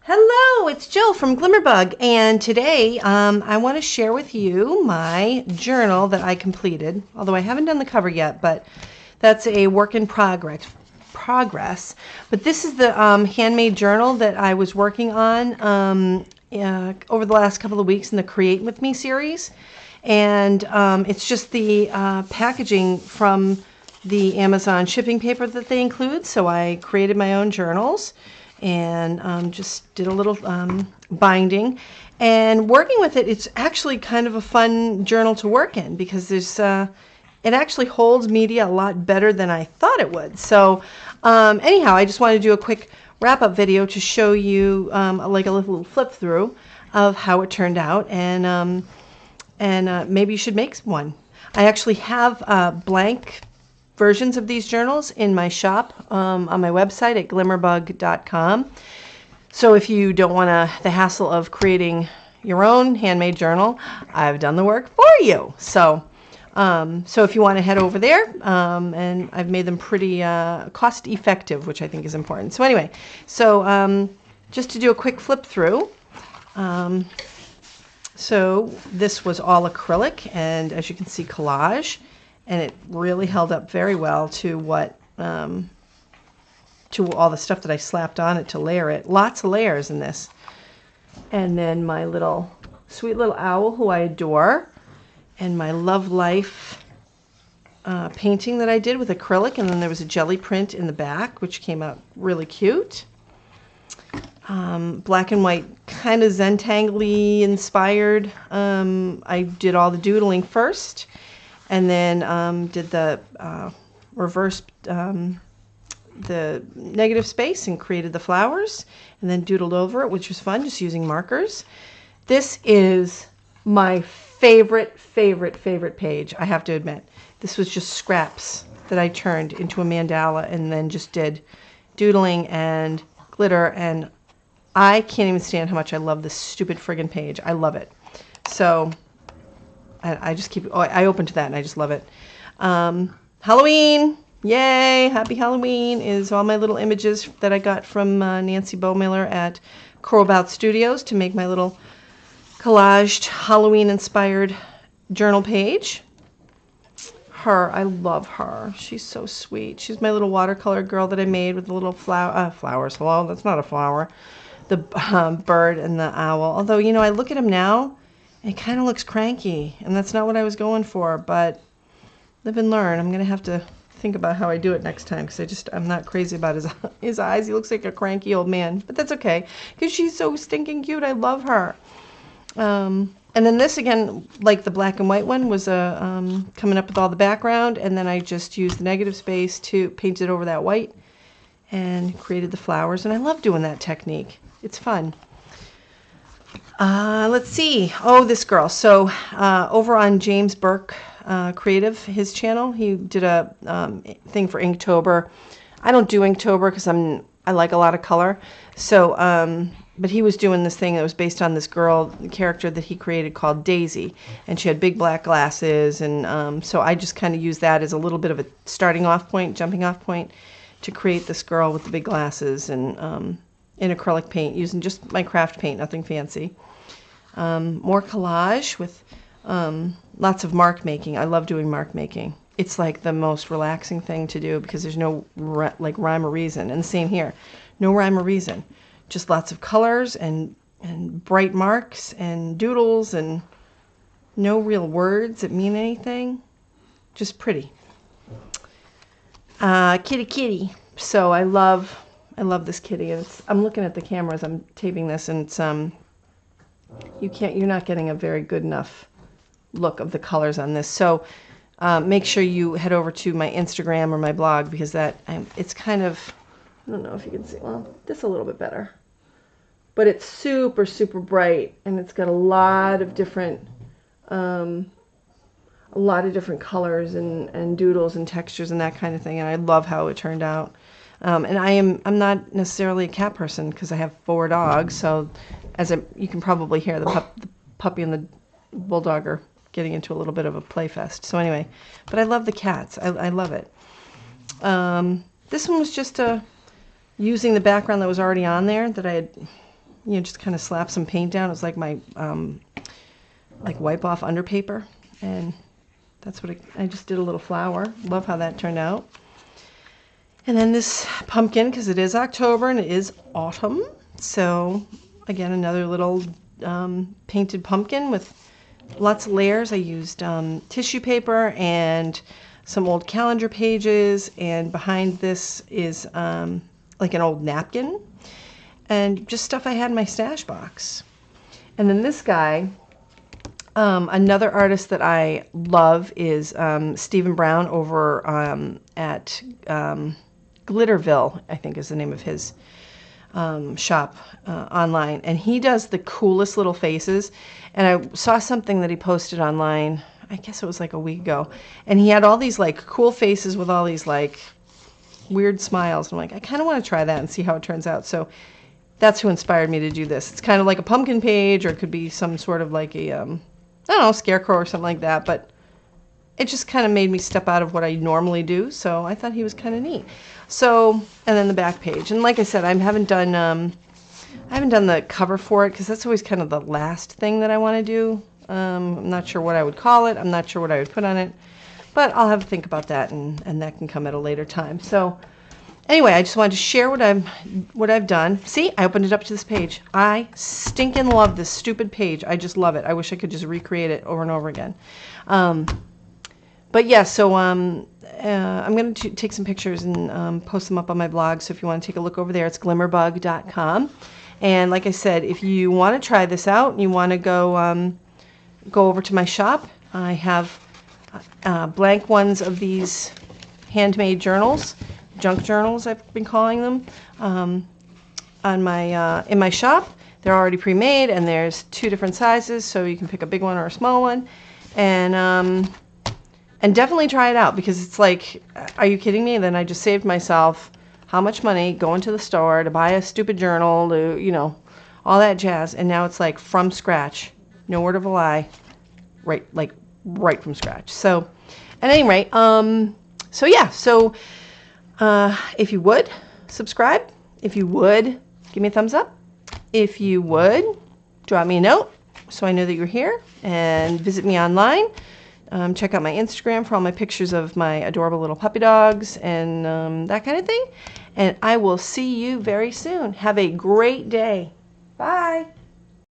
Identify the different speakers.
Speaker 1: Hello, it's Jill from Glimmerbug, and today I want to share with you my journal that I completed, although I haven't done the cover yet, but that's a work in progress. But this is the handmade journal that I was working on over the last couple of weeks in the Create With Me series, and it's just the packaging from the Amazon shipping paper that they include, so I created my own journals and just did a little binding. And working with it, it's actually kind of a fun journal to work in because there's it actually holds media a lot better than I thought it would. So anyhow, I just wanted to do a quick wrap-up video to show you like a little flip through of how it turned out, and maybe you should make one. I actually have blank versions of these journals in my shop on my website at glimmerbug.com. So if you don't want the hassle of creating your own handmade journal, I've done the work for you. So if you want to head over there, and I've made them pretty cost effective, which I think is important. So anyway, just to do a quick flip through. So this was all acrylic, and as you can see, collage. And it really held up very well to what to all the stuff that I slapped on it to layer it. Lots of layers in this. And then my little sweet little owl who I adore, and my Love Life painting that I did with acrylic, and then there was a jelly print in the back which came out really cute. Black and white, kind of Zentangle-y inspired. I did all the doodling first, and then did the reverse, the negative space, and created the flowers, and then doodled over it, which was fun, just using markers. This is my favorite page, I have to admit. This was just scraps that I turned into a mandala and then just did doodling and glitter, and I can't even stand how much I love this stupid friggin' page. I love it. So I just keep, I open to that and I just love it. Halloween, yay, happy Halloween is all my little images that I got from Nancy Bowmiller at Crowbout Studios to make my little collaged Halloween inspired journal page. Her, I love her. She's so sweet. She's my little watercolor girl that I made with the little flowers. Hello, that's not a flower. The bird and the owl. Although, you know, I look at him now, it kind of looks cranky, and that's not what I was going for, but live and learn. I'm going to have to think about how I do it next time, because I'm not crazy about his eyes. He looks like a cranky old man, but that's okay, because she's so stinking cute. I love her. And then this, again, like the black and white one, was coming up with all the background, and then I just used the negative space to paint it over that white and created the flowers, and I love doing that technique. It's fun. Let's see. Oh, this girl. So over on James Burke Creative, his channel, he did a thing for Inktober. I don't do Inktober because I like a lot of color. So, but he was doing this thing that was based on this girl character that he created called Daisy, and she had big black glasses, and so I just kind of used that as a little bit of a starting off point, jumping off point, to create this girl with the big glasses, and in acrylic paint, using just my craft paint, nothing fancy. More collage with lots of mark making. I love doing mark making. It's like the most relaxing thing to do because there's no like rhyme or reason. And the same here, no rhyme or reason, just lots of colors and bright marks and doodles and no real words that mean anything. Just pretty. Kitty kitty. So I love this kitty, and I'm looking at the camera as I'm taping this, and it's you're not getting a very good enough look of the colors on this. So make sure you head over to my Instagram or my blog, because it's kind of, I don't know if you can see, well, this a little bit better, but it's super bright, and it's got a lot of different colors and doodles and textures and that kind of thing, and I love how it turned out. And I'm not necessarily a cat person because I have 4 dogs, so you can probably hear the puppy and the bulldog are getting into a little bit of a play fest. So anyway, but I love the cats. I love it. This one was just using the background that was already on there that I had you know, just kind of slap some paint down. It was like my like wipe off under paper, and that's what I just did a little flower. Love how that turned out. And then this pumpkin, because it is October and it is autumn. So again, another little painted pumpkin with lots of layers. I used tissue paper and some old calendar pages, and behind this is like an old napkin and just stuff I had in my stash box. And then this guy, another artist that I love is Stephen Brown over at Glitterville, I think is the name of his shop online. And he does the coolest little faces. And I saw something that he posted online, I guess it was like a week ago. And he had all these like cool faces with all these like weird smiles. I'm like, I kind of want to try that and see how it turns out. So that's who inspired me to do this. It's kind of like a pumpkin page, or it could be some sort of like a, I don't know, scarecrow or something like that. But it just kind of made me step out of what I normally do. So I thought he was kind of neat. So, and then the back page. And like I said, I haven't done the cover for it because that's always kind of the last thing that I want to do. I'm not sure what I would call it. I'm not sure what I would put on it. But I'll have to think about that, and that can come at a later time. So anyway, I just wanted to share what I've done. See, I opened it up to this page. I stinking love this stupid page. I just love it. I wish I could just recreate it over and over again. But yeah, so I'm going to take some pictures and post them up on my blog. So if you want to take a look over there, it's glimmerbug.com. And like I said, if you want to try this out and you want to go over to my shop, I have blank ones of these handmade journals, junk journals I've been calling them, on my in my shop. They're already pre-made, and there's 2 different sizes, so you can pick a big one or a small one, and definitely try it out, because it's like, are you kidding me? Then I just saved myself how much money going to the store to buy a stupid journal, to, you know, all that jazz, and now it's like from scratch, no word of a lie, right from scratch. So at any rate, so yeah, so if you would subscribe, if you would give me a thumbs up, if you would drop me a note so I know that you're here, and visit me online. Check out my Instagram for all my pictures of my adorable little puppy dogs and that kind of thing. And I will see you very soon. Have a great day. Bye.